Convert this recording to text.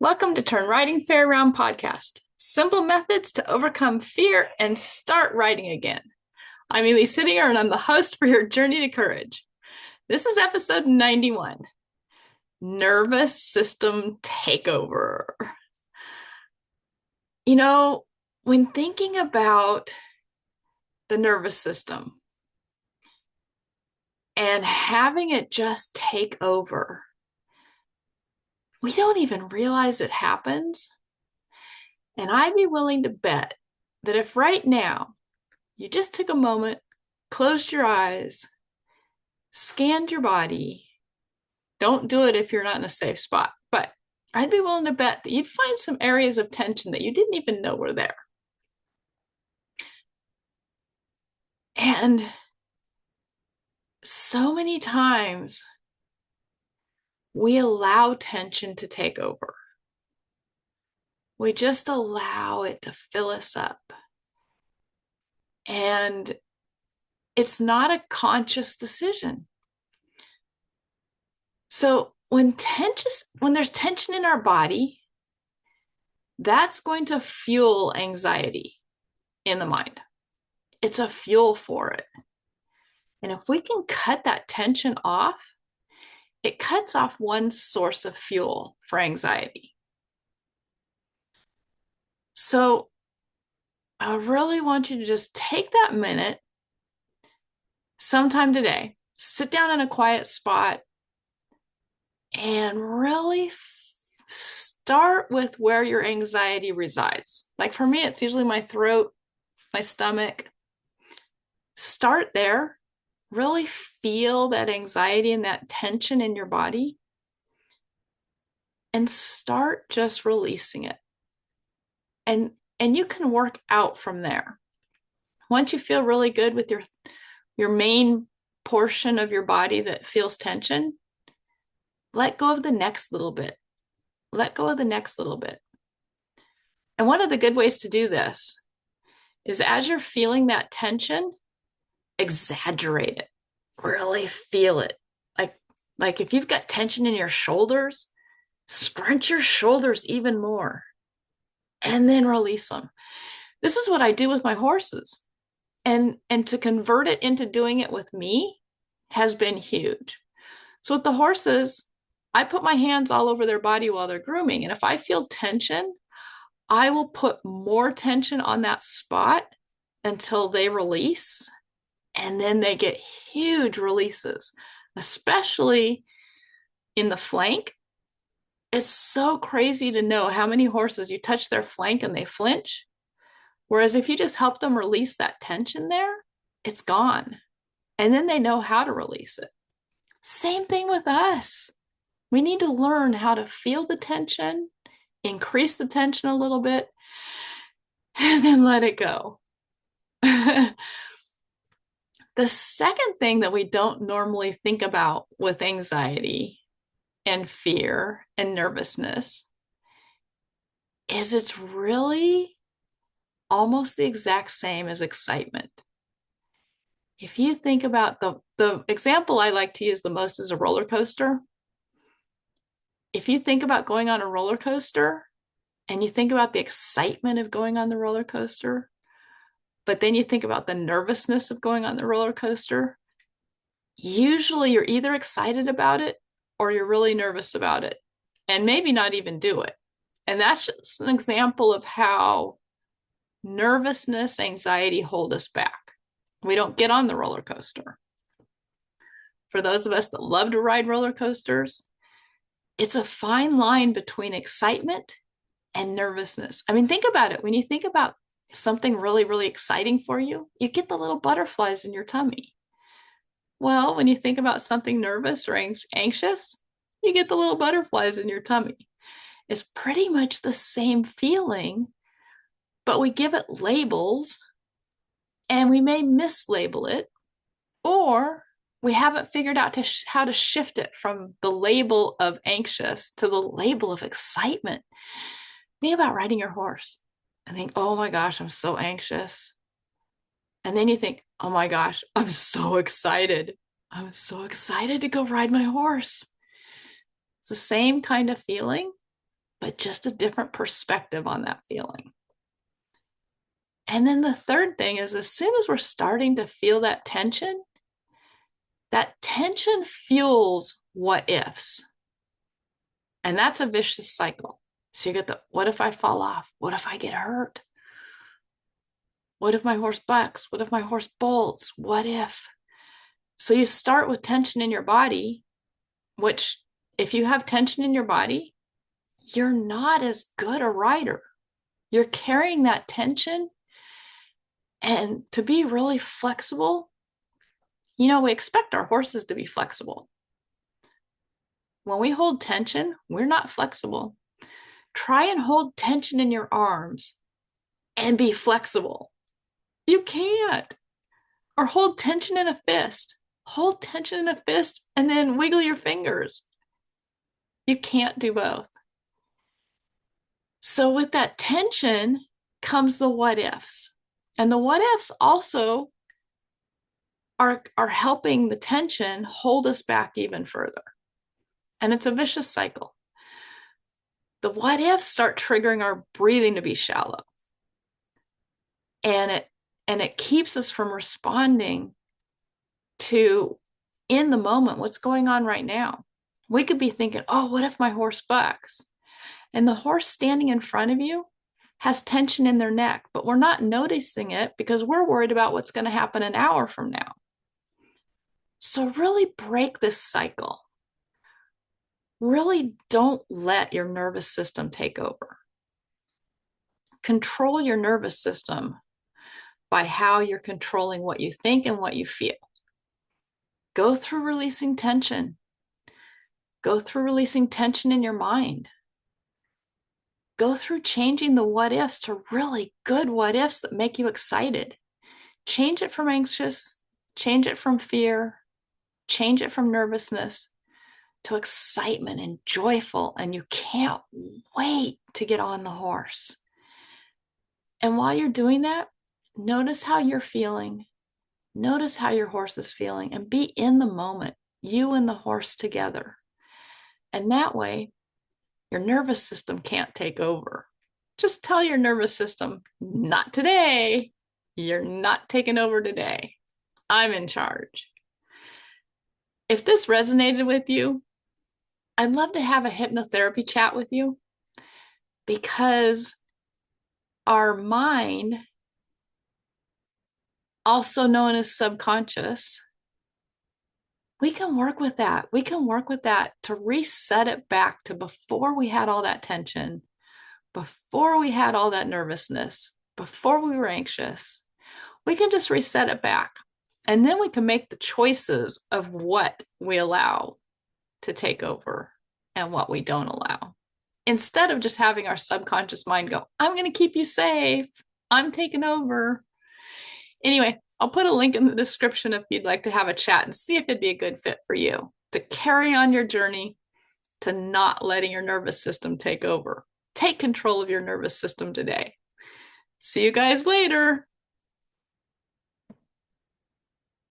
Welcome to Turn Writing Fair Round podcast. Simple methods to overcome fear and start writing again. I'm Elise Hittinger, and I'm the host for your journey to courage. This is episode 91, Nervous System Takeover. You know, when thinking about the nervous system and having it just take over, we don't even realize it happens. And I'd be willing to bet that if right now you just took a moment, closed your eyes, scanned your body, don't do it if you're not in a safe spot, but I'd be willing to bet that you'd find some areas of tension that you didn't even know were there. And so many times we allow tension to take over. We just allow it to fill us up. And it's not a conscious decision. So when there's tension in our body, that's going to fuel anxiety in the mind. It's a fuel for it. And if we can cut that tension off, it cuts off one source of fuel for anxiety. So I really want you to just take that minute sometime today, sit down in a quiet spot, and really start with where your anxiety resides. Like for me, it's usually my throat, my stomach. Start there. Really feel that anxiety and that tension in your body and start just releasing it. And you can work out from there. Once you feel really good with your main portion of your body that feels tension, let go of the next little bit. Let go of the next little bit. And one of the good ways to do this is as you're feeling that tension, exaggerate it. Really feel it. Like if you've got tension in your shoulders, scrunch your shoulders even more and then release them. This is what I do with my horses. And to convert it into doing it with me has been huge. So with the horses, I put my hands all over their body while they're grooming. And if I feel tension, I will put more tension on that spot until they release. And then they get huge releases, especially in the flank. It's so crazy to know how many horses you touch their flank and they flinch. Whereas if you just help them release that tension there, it's gone. And then they know how to release it. Same thing with us. We need to learn how to feel the tension, increase the tension a little bit, and then let it go. The second thing that we don't normally think about with anxiety and fear and nervousness is it's really almost the exact same as excitement. If you think about the example I like to use the most is a roller coaster. If you think about going on a roller coaster and you think about the excitement of going on the roller coaster, but then you think about the nervousness of going on the roller coaster, usually you're either excited about it or you're really nervous about it and maybe not even do it. And that's just an example of how nervousness, anxiety hold us back. We don't get on the roller coaster. For those of us that love to ride roller coasters, it's a fine line between excitement and nervousness. I mean, think about it. When you think about something really, really exciting for you, you get the little butterflies in your tummy. Well, when you think about something nervous or anxious, you get the little butterflies in your tummy. It's pretty much the same feeling, but we give it labels and we may mislabel it, or we haven't figured out how to shift it from the label of anxious to the label of excitement. Think about riding your horse and think, oh my gosh, I'm so anxious. And then you think, oh my gosh, I'm so excited. I'm so excited to go ride my horse. It's the same kind of feeling, but just a different perspective on that feeling. And then the third thing is, as soon as we're starting to feel that tension fuels what ifs. And that's a vicious cycle. So you get the, what if I fall off? What if I get hurt? What if my horse bucks? What if my horse bolts? What if? So you start with tension in your body, which if you have tension in your body, you're not as good a rider. You're carrying that tension. And to be really flexible, we expect our horses to be flexible. When we hold tension, we're not flexible. Try and hold tension in your arms and be flexible. You can't. Or hold tension in a fist. Hold tension in a fist and then wiggle your fingers. You can't do both. So with that tension comes the what ifs. And the what ifs also are helping the tension hold us back even further. And it's a vicious cycle. The what ifs start triggering our breathing to be shallow. And it keeps us from responding to, in the moment, what's going on right now. We could be thinking, oh, what if my horse bucks? And the horse standing in front of you has tension in their neck, but we're not noticing it because we're worried about what's going to happen an hour from now. So really break this cycle. Really don't let your nervous system take over. Control your nervous system by how you're controlling what you think and what you feel. Go through releasing tension. Go through releasing tension in your mind. Go through changing the what ifs to really good what ifs that make you excited. Change it from anxious, change it from fear, change it from nervousness to excitement and joyful, and you can't wait to get on the horse. And while you're doing that, notice how you're feeling. Notice how your horse is feeling and be in the moment, you and the horse together. And that way, your nervous system can't take over. Just tell your nervous system, not today. You're not taking over today. I'm in charge. If this resonated with you, I'd love to have a hypnotherapy chat with you, because our mind, also known as subconscious, we can work with that. We can work with that to reset it back to before we had all that tension, before we had all that nervousness, before we were anxious. We can just reset it back. And then we can make the choices of what we allow to take over and what we don't allow. Instead of just having our subconscious mind go, I'm going to keep you safe. I'm taking over. Anyway, I'll put a link in the description if you'd like to have a chat and see if it'd be a good fit for you to carry on your journey to not letting your nervous system take over. Take control of your nervous system today. See you guys later.